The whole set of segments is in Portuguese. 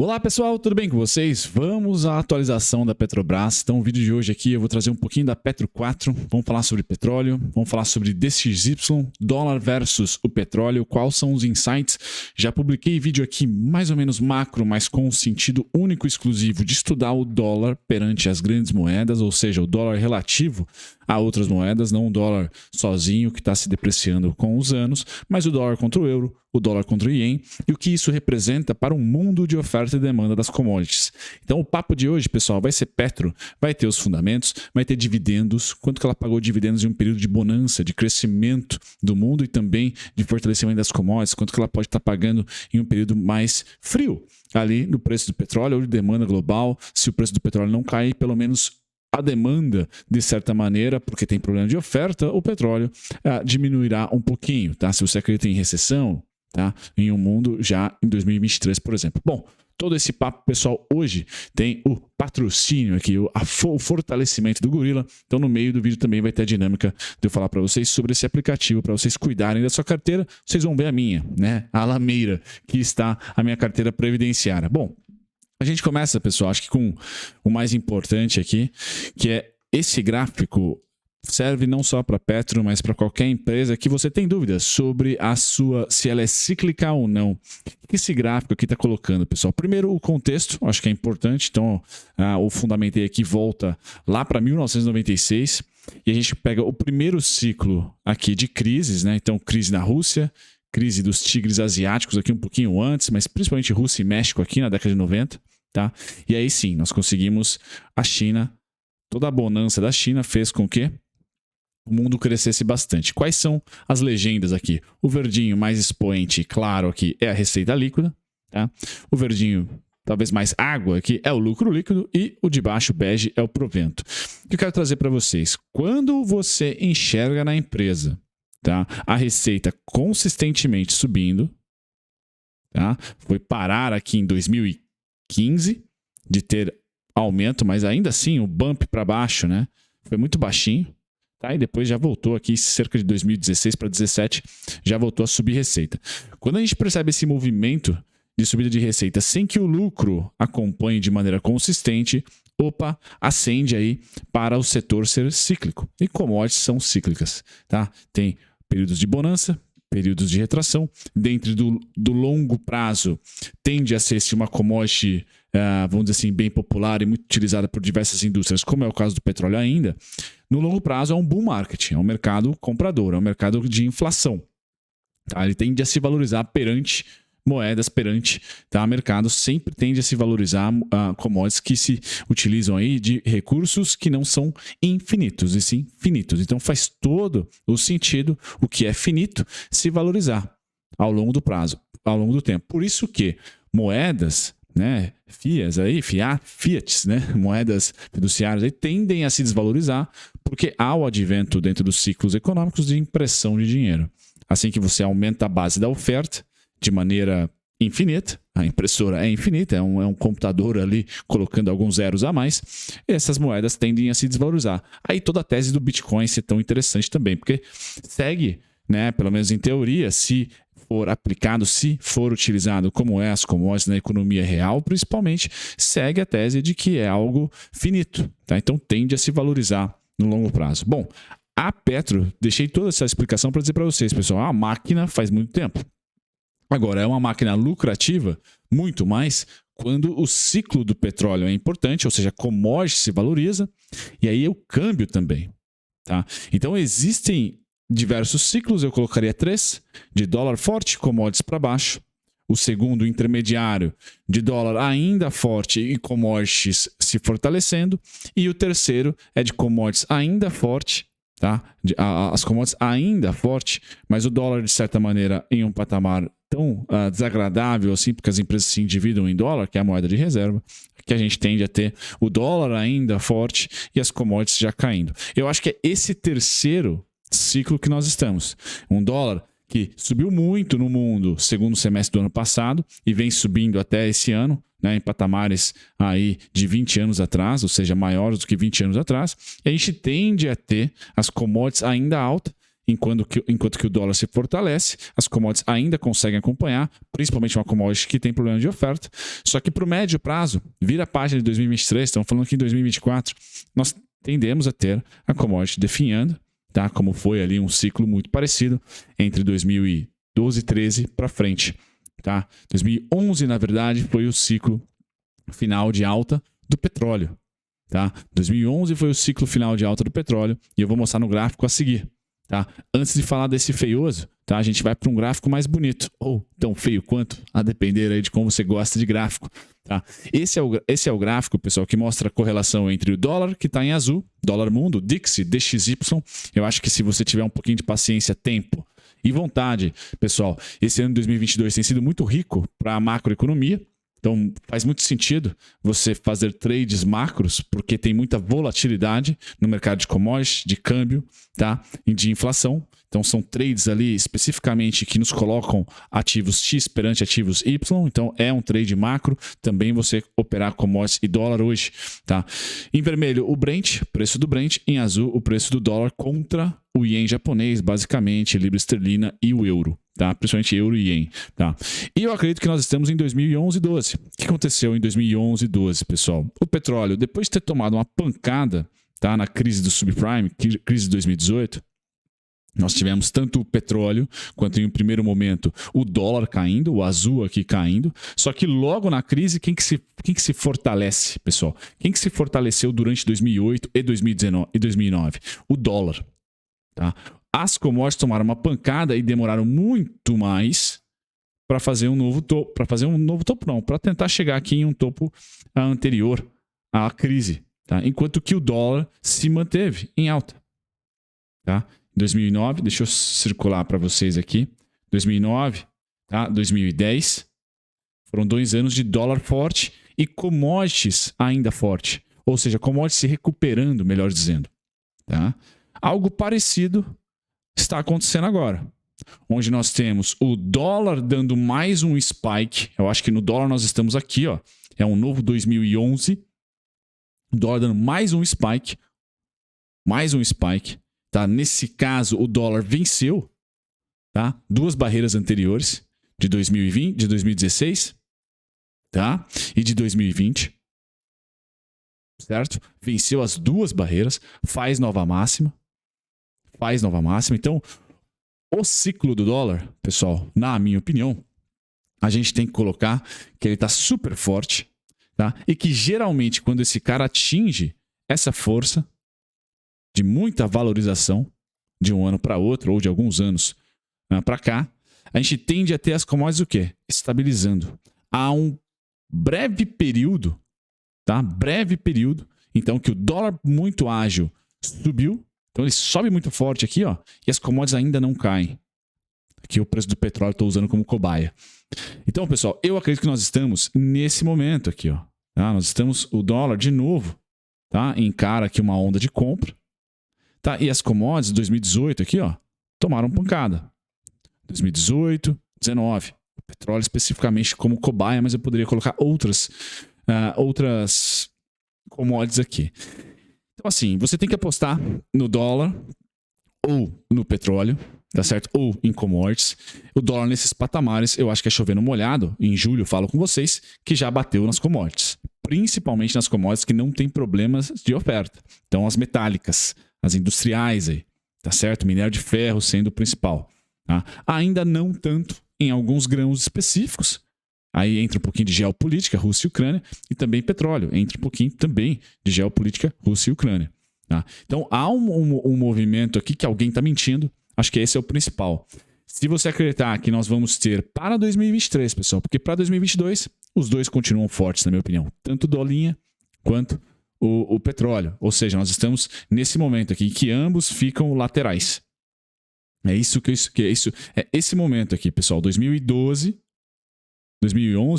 Olá pessoal, tudo bem com vocês? Vamos à atualização da Petrobras. Então o vídeo de hoje aqui eu vou trazer um pouquinho da Petro 4, vamos falar sobre petróleo, vamos falar sobre DXY, dólar versus o petróleo, quais são os insights. Já publiquei vídeo aqui mais ou menos macro, mas com o sentido único e exclusivo de estudar o dólar perante as grandes moedas, ou seja, o dólar relativo a outras moedas, não o dólar sozinho que está se depreciando com os anos, mas o dólar contra o euro, o dólar contra o ien e o que isso representa para um mundo de oferta e demanda das commodities. Então o papo de hoje, pessoal, vai ser Petro, vai ter os fundamentos, vai ter dividendos, quanto que ela pagou dividendos em um período de bonança, de crescimento do mundo e também de fortalecimento das commodities, quanto que ela pode estar pagando em um período mais frio ali no preço do petróleo ou de demanda global, se o preço do petróleo não cair, pelo menos a demanda, de certa maneira, porque tem problema de oferta, o petróleo diminuirá um pouquinho, tá? Se você acredita em recessão, tá? Em um mundo já em 2023, por exemplo. Bom, todo esse papo, pessoal, hoje tem o patrocínio aqui, o fortalecimento do Gorila. Então, no meio do vídeo também vai ter a dinâmica de eu falar para vocês sobre esse aplicativo, para vocês cuidarem da sua carteira. Vocês vão ver a minha, né? A Alameira, que está a minha carteira previdenciária. Bom, a gente começa, pessoal, acho que com o mais importante aqui, que é esse gráfico serve não só para Petro, mas para qualquer empresa que você tem dúvidas sobre se ela é cíclica ou não. O que esse gráfico aqui está colocando, pessoal? Primeiro, o contexto, acho que é importante. Então, o fundamentei aqui volta lá para 1996 e a gente pega o primeiro ciclo aqui de crises, né? Então, crise na Rússia, crise dos tigres asiáticos aqui um pouquinho antes, mas principalmente Rússia e México aqui na década de 90, tá? E aí sim, nós conseguimos a China, toda a bonança da China fez com que o mundo crescesse bastante. Quais são as legendas aqui? O verdinho mais expoente, claro, aqui é a receita líquida, tá? O verdinho talvez mais água aqui é o lucro líquido e o de baixo bege é o provento. O que eu quero trazer para vocês? Quando você enxerga na empresa, tá, a receita consistentemente subindo, tá, foi parar aqui em 2015 de ter aumento, mas ainda assim o bump para baixo, né, foi muito baixinho. Tá, e depois já voltou aqui, cerca de 2016 para 2017, já voltou a subir receita. Quando a gente percebe esse movimento de subida de receita sem que o lucro acompanhe de maneira consistente, acende aí para o setor ser cíclico. E commodities são cíclicas, tá? Tem períodos de bonança, períodos de retração. Dentro do longo prazo, tende a ser uma commodity, vamos dizer assim, bem popular e muito utilizada por diversas indústrias, como é o caso do petróleo ainda. No longo prazo é um bull market, é um mercado comprador, é um mercado de inflação. Tá? Ele tende a se valorizar perante moedas, perante, tá? Mercado sempre tende a se valorizar commodities que se utilizam aí de recursos que não são infinitos, e sim finitos. Então faz todo o sentido o que é finito se valorizar ao longo do prazo, ao longo do tempo. Por isso que moedas, né, fiats, né, moedas fiduciárias aí tendem a se desvalorizar porque há o advento dentro dos ciclos econômicos de impressão de dinheiro. Assim que você aumenta a base da oferta de maneira infinita, a impressora é infinita, é um computador ali colocando alguns zeros a mais, essas moedas tendem a se desvalorizar. Aí toda a tese do Bitcoin ser tão interessante também, porque segue, né, pelo menos em teoria, se for aplicado, se for utilizado como é as commodities na economia real, principalmente, segue a tese de que é algo finito, tá? Então tende a se valorizar no longo prazo. Bom, a Petro, deixei toda essa explicação para dizer para vocês, pessoal, a máquina faz muito tempo. Agora, é uma máquina lucrativa, muito mais, quando o ciclo do petróleo é importante, ou seja, a commodity se valoriza, e aí o câmbio também, tá? Então existem diversos ciclos, eu colocaria 3, de dólar forte, commodities para baixo. O segundo, intermediário, de dólar ainda forte e commodities se fortalecendo. E o terceiro é de commodities ainda forte, tá? As commodities ainda forte, mas o dólar, de certa maneira, em um patamar tão desagradável assim, porque as empresas se endividam em dólar, que é a moeda de reserva, que a gente tende a ter o dólar ainda forte e as commodities já caindo. Eu acho que é esse terceiro ciclo que nós estamos. Um dólar que subiu muito no mundo segundo semestre do ano passado e vem subindo até esse ano, né, em patamares aí de 20 anos atrás, ou seja, maiores do que 20 anos atrás, e a gente tende a ter as commodities ainda altas enquanto que o dólar se fortalece, as commodities ainda conseguem acompanhar, principalmente uma commodity que tem problema de oferta. Só que para o médio prazo, vira a página de 2023, estamos falando aqui em 2024, nós tendemos a ter a commodity definhando, tá? Como foi ali um ciclo muito parecido entre 2012 e 13 para frente. Tá? 2011, na verdade, foi o ciclo final de alta do petróleo. Tá? 2011 foi o ciclo final de alta do petróleo e eu vou mostrar no gráfico a seguir. Tá? Antes de falar desse feioso, tá? A gente vai para um gráfico mais bonito, ou tão feio quanto, a depender aí de como você gosta de gráfico. Tá? Esse é o gráfico, pessoal, que mostra a correlação entre o dólar, que está em azul, dólar mundo, DXY, DXY. Eu acho que se você tiver um pouquinho de paciência, tempo e vontade, pessoal, esse ano de 2022 tem sido muito rico para a macroeconomia. Então, faz muito sentido você fazer trades macros, porque tem muita volatilidade no mercado de commodities, de câmbio, tá? E de inflação. Então, são trades ali especificamente que nos colocam ativos X perante ativos Y. Então, é um trade macro. Também você operar commodities e dólar hoje, tá? Em vermelho, o Brent, preço do Brent. Em azul, o preço do dólar contra o ien japonês, basicamente, libra esterlina e o euro. Tá? Principalmente euro e ien, tá? E eu acredito que nós estamos em 2011 e 12. O que aconteceu em 2011 e 12, pessoal? O petróleo, depois de ter tomado uma pancada, tá, na crise do subprime, crise de 2018, nós tivemos tanto o petróleo quanto em um primeiro momento o dólar caindo, o azul aqui caindo. Só que logo na crise, quem que se fortalece, pessoal? Quem que se fortaleceu durante 2008 e 2009? O dólar, tá? As commodities tomaram uma pancada e demoraram muito mais para fazer um novo topo. Para tentar chegar aqui em um topo anterior à crise. Tá? Enquanto que o dólar se manteve em alta. Tá? 2009, deixa eu circular para vocês aqui. 2009, tá? 2010, foram 2 anos de dólar forte e commodities ainda forte. Ou seja, commodities se recuperando, melhor dizendo. Tá? Algo parecido está acontecendo agora, onde nós temos o dólar dando mais um spike. Eu acho que no dólar nós estamos aqui, ó, é um novo 2011, o dólar dando mais um spike, tá? Nesse caso o dólar venceu, tá? 2 barreiras anteriores de 2020, de 2016, tá? E de 2020, certo? Venceu as 2 barreiras, faz nova máxima. Então, o ciclo do dólar, pessoal, na minha opinião, a gente tem que colocar que ele está super forte, tá? E que geralmente quando esse cara atinge essa força de muita valorização de um ano para outro ou de alguns anos para cá, a gente tende a ter as commodities o quê? Estabilizando. Há um breve período, tá? Então que o dólar muito ágil subiu. Então ele sobe muito forte aqui, ó, e as commodities ainda não caem. Aqui o preço do petróleo estou usando como cobaia. Então, pessoal, eu acredito que nós estamos nesse momento aqui, ó. Tá? Nós estamos, o dólar de novo, tá? Encara aqui uma onda de compra, tá? E as commodities 2018 aqui, ó, tomaram pancada. 2018, 19. O petróleo especificamente como cobaia, mas eu poderia colocar outras commodities aqui. Então, assim, você tem que apostar no dólar ou no petróleo, tá certo? Ou em commodities. O dólar nesses patamares, eu acho que é chovendo molhado. Em julho eu falo com vocês que já bateu nas commodities. Principalmente nas commodities que não tem problemas de oferta. Então, as metálicas, as industriais aí, tá certo? Minério de ferro sendo o principal. Tá? Ainda não tanto em alguns grãos específicos. Aí entra um pouquinho de geopolítica, Rússia e Ucrânia, e também petróleo. Entra um pouquinho também de geopolítica, Rússia e Ucrânia. Tá? Então, há um movimento aqui que alguém está mentindo. Acho que esse é o principal. Se você acreditar que nós vamos ter para 2023, pessoal, porque para 2022, os dois continuam fortes, na minha opinião. Tanto o dólar quanto o petróleo. Ou seja, nós estamos nesse momento aqui que ambos ficam laterais. É esse momento aqui, pessoal. 2011,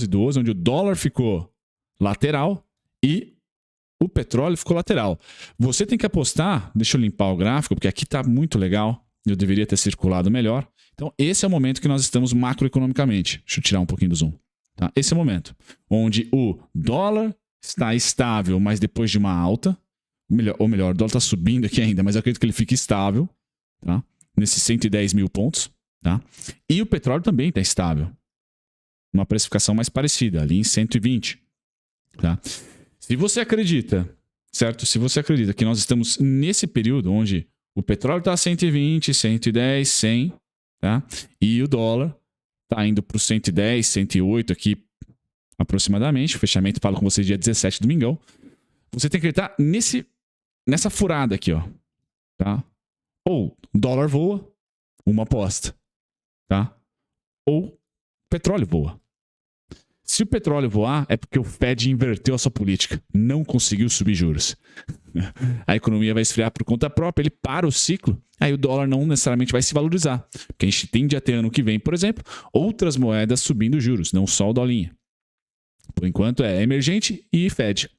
12, onde o dólar ficou lateral e o petróleo ficou lateral. Você tem que apostar, deixa eu limpar o gráfico, porque aqui está muito legal, eu deveria ter circulado melhor. Então, esse é o momento que nós estamos macroeconomicamente. Deixa eu tirar um pouquinho do zoom. Tá? Esse é o momento onde o dólar está estável, mas depois de uma alta, ou melhor, o dólar está subindo aqui ainda, mas eu acredito que ele fique estável. Tá? nesses 110 mil pontos, tá? E o petróleo também está estável. Uma precificação mais parecida, ali em 120, tá? Se você acredita, certo? Se você acredita que nós estamos nesse período onde o petróleo está a 120, 110, 100, tá? E o dólar está indo para os 110, 108 aqui aproximadamente. O fechamento, falo com vocês dia 17, domingão. Você tem que acreditar nessa furada aqui, ó, tá? Ou dólar voa, uma aposta, tá? Ou petróleo voa. Se o petróleo voar, é porque o Fed inverteu a sua política, não conseguiu subir juros. A economia vai esfriar por conta própria, ele para o ciclo, aí o dólar não necessariamente vai se valorizar. Porque a gente tende a ter ano que vem, por exemplo, outras moedas subindo juros, não só o dolinha. Por enquanto é emergente e Fed.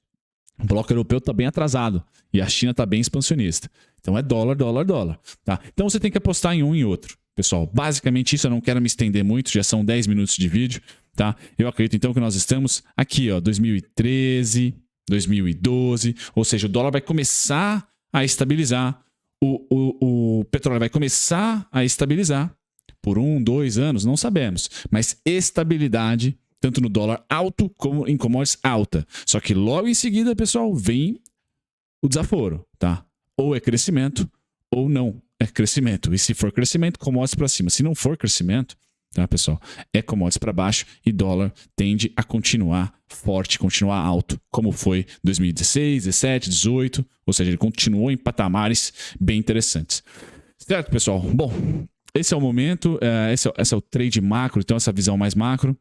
O bloco europeu está bem atrasado e a China está bem expansionista. Então é dólar, dólar, dólar. Tá? Então você tem que apostar em um e outro. Pessoal, basicamente isso, eu não quero me estender muito, já são 10 minutos de vídeo. Tá? Eu acredito então que nós estamos aqui, ó, 2013, 2012, ou seja, o dólar vai começar a estabilizar, o petróleo vai começar a estabilizar por 1, 2 anos, não sabemos, mas estabilidade tanto no dólar alto como em commodities alta. Só que logo em seguida, pessoal, vem o desaforo, tá? Ou é crescimento ou não é crescimento. E se for crescimento, commodities para cima. Se não for crescimento, tá, pessoal? É commodities para baixo e dólar tende a continuar forte, continuar alto, como foi 2016, 17, 18, ou seja, ele continuou em patamares bem interessantes. Certo, pessoal? Bom, esse é o momento, esse é o trade macro, então essa visão mais macro.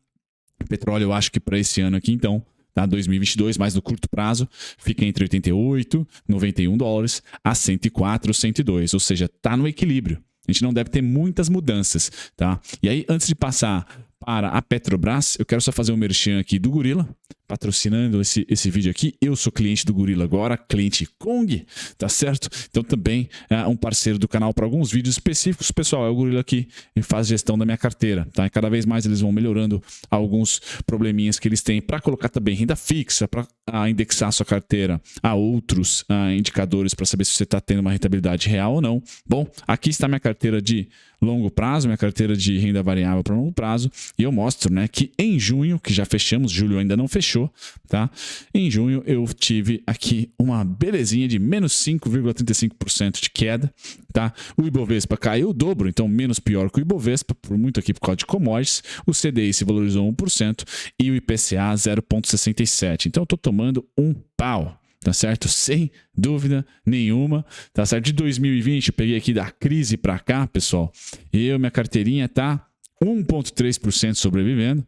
Petróleo, eu acho que para esse ano aqui, então, tá, 2022, mais no curto prazo, fica entre 88, 91 dólares a 104, 102, ou seja, tá no equilíbrio. A gente não deve ter muitas mudanças, tá? E aí, antes de passar para a Petrobras, eu quero só fazer um merchan aqui do Gorilla, patrocinando esse vídeo aqui. Eu sou cliente do Gorilla agora, cliente Kong, tá certo? Então também é um parceiro do canal para alguns vídeos específicos. Pessoal, é o Gorilla que faz gestão da minha carteira, tá? E cada vez mais eles vão melhorando alguns probleminhas que eles têm para colocar também renda fixa, para indexar a sua carteira a outros indicadores para saber se você está tendo uma rentabilidade real ou não. Bom, aqui está minha carteira de longo prazo, minha carteira de renda variável para longo prazo, e eu mostro, né, que em junho, que já fechamos, julho ainda não fechou, tá? Em junho eu tive aqui uma belezinha de menos 5,35% de queda, tá? O Ibovespa caiu o dobro, então menos pior que o Ibovespa, por muito aqui por causa de commodities. O CDI se valorizou 1% e o IPCA 0,67%. Então eu tô tomando um pau, tá certo? Sem dúvida nenhuma, tá certo? De 2020, eu peguei aqui da crise para cá, pessoal, minha carteirinha tá 1,3% sobrevivendo,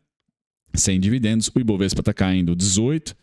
sem dividendos. O Ibovespa tá caindo 18%,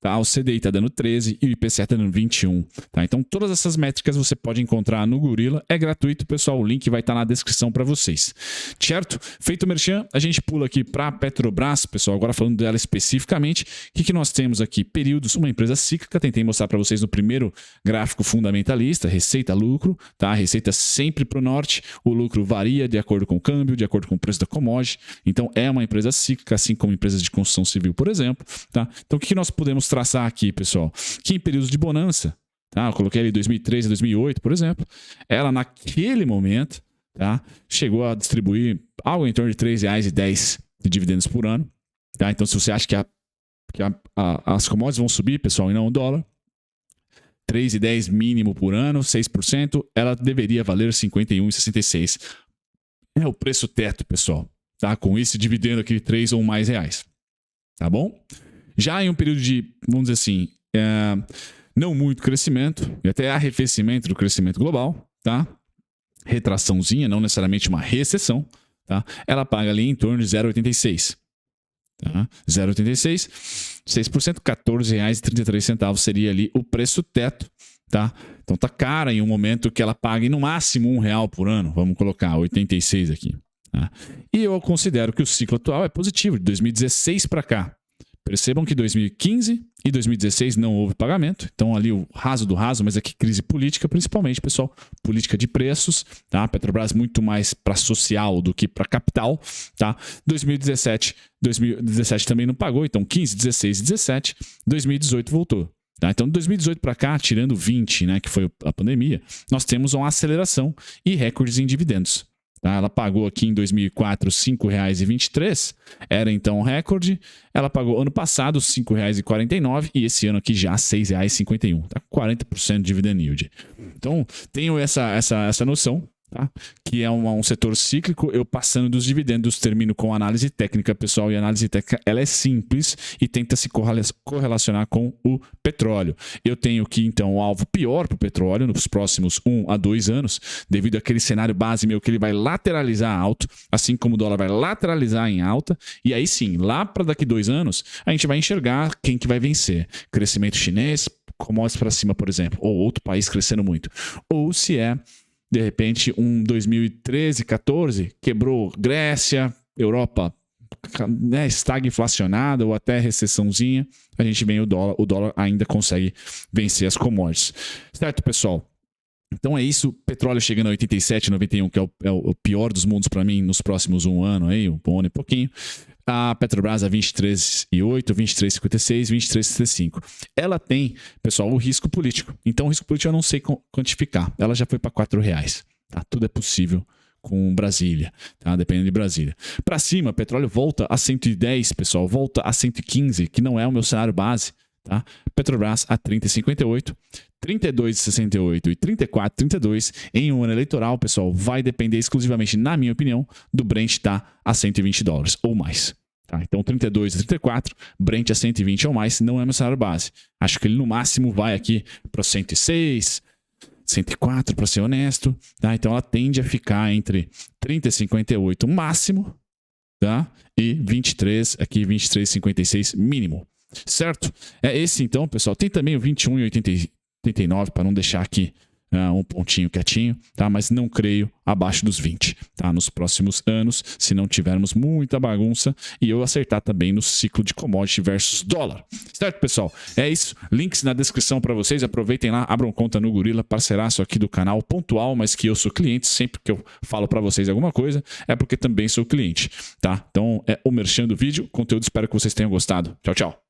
tá? O CDI tá dando 13% e o IPCA tá dando 21%, tá? Então todas essas métricas você pode encontrar no Gorilla, é gratuito, pessoal, o link vai estar na descrição para vocês, certo? Feito o merchan, a gente pula aqui para a Petrobras, pessoal, agora falando dela especificamente. O que nós temos aqui? Períodos, uma empresa cíclica, tentei mostrar para vocês no primeiro gráfico fundamentalista, receita, lucro, tá? A receita sempre para o norte, o lucro varia de acordo com o câmbio, de acordo com o preço da commodity, então é uma empresa cíclica, assim como empresas de construção civil, por exemplo, tá? Então o que nós podemos traçar aqui, pessoal? Que em períodos de bonança, tá? Eu coloquei ali 2013 a 2008, por exemplo, ela naquele momento, tá, chegou a distribuir algo em torno de R$ 3,10 de dividendos por ano, tá? Então se você acha que as commodities vão subir, pessoal, e não o dólar, 3,10 mínimo por ano, 6%, ela deveria valer 51,66. É o preço teto, pessoal, tá? Com esse dividendo aqui de 3 ou mais reais, tá bom? Já em um período de, vamos dizer assim, não muito crescimento, e até arrefecimento do crescimento global, tá? Retraçãozinha, não necessariamente uma recessão, tá? Ela paga ali em torno de 0,86. Tá? 0,86, 6%, R$ 14,33 seria ali o preço teto, tá? Então tá cara em um momento que ela pague no máximo R$ 1 por ano, vamos colocar 86 aqui, tá? E eu considero que o ciclo atual é positivo, de 2016 para cá. Percebam que 2015 e 2016 não houve pagamento, então ali o raso do raso, mas aqui crise política, principalmente, pessoal, política de preços, tá? Petrobras muito mais para social do que para capital, tá? 2017 também não pagou, então 15, 16 e 17, 2018 voltou. Tá? Então, de 2018 para cá, tirando 20, né, que foi a pandemia, nós temos uma aceleração e recordes em dividendos. Tá? Ela pagou aqui em 2004 R$ 5,23, era então um recorde. Ela pagou ano passado R$ 5,49 e esse ano aqui já R$ 6,51. Tá? 40% de dividend yield. Então, tenho essa noção. Tá? Que é um setor cíclico. Eu passando dos dividendos termino com análise técnica, pessoal, e a análise técnica ela é simples e tenta se correlacionar com o petróleo. Eu tenho aqui então um alvo pior para o petróleo nos próximos 1 a 2 anos, devido àquele cenário base meu que ele vai lateralizar alto, assim como o dólar vai lateralizar em alta, e aí sim, lá para daqui 2 anos, a gente vai enxergar quem que vai vencer. Crescimento chinês, commodities para cima, por exemplo, ou outro país crescendo muito, ou se é de repente, um 2013, 14, quebrou Grécia, Europa, né, estagna inflacionada ou até recessãozinha, a gente vem o dólar ainda consegue vencer as commodities. Certo, pessoal? Então é isso, petróleo chegando a 87, 91, que é o pior dos mundos para mim nos próximos um ano e pouquinho. A Petrobras a 23,8, 23,56, 23,65. Ela tem, pessoal, o risco político. Então o risco político eu não sei quantificar. Ela já foi para R$4. Tá? Tudo é possível com Brasília, tá? Dependendo de Brasília. Para cima, petróleo volta a 110, pessoal, volta a 115, que não é o meu cenário base. Tá? Petrobras a 30,58, 32,68 e 34,32 em um ano eleitoral, pessoal, vai depender exclusivamente, na minha opinião, do Brent estar a $120 ou mais. Tá? Então 32 e 34, Brent a 120 ou mais não é meu salário base. Acho que ele no máximo vai aqui para 106, 104 para ser honesto. Tá? Então ela tende a ficar entre 30,58 máximo, tá? E 23, aqui 23,56 mínimo. Certo? É esse então, pessoal. Tem também o 21,89 para não deixar aqui um pontinho quietinho, tá? Mas não creio abaixo dos 20, tá? Nos próximos anos, se não tivermos muita bagunça e eu acertar também no ciclo de commodity versus dólar. Certo, pessoal? É isso. Links na descrição para vocês. Aproveitem lá, abram conta no Gorilla, parceiraço aqui do canal, pontual, mas que eu sou cliente. Sempre que eu falo para vocês alguma coisa, é porque também sou cliente, tá? Então, é o merchan do vídeo. Conteúdo, espero que vocês tenham gostado. Tchau, tchau.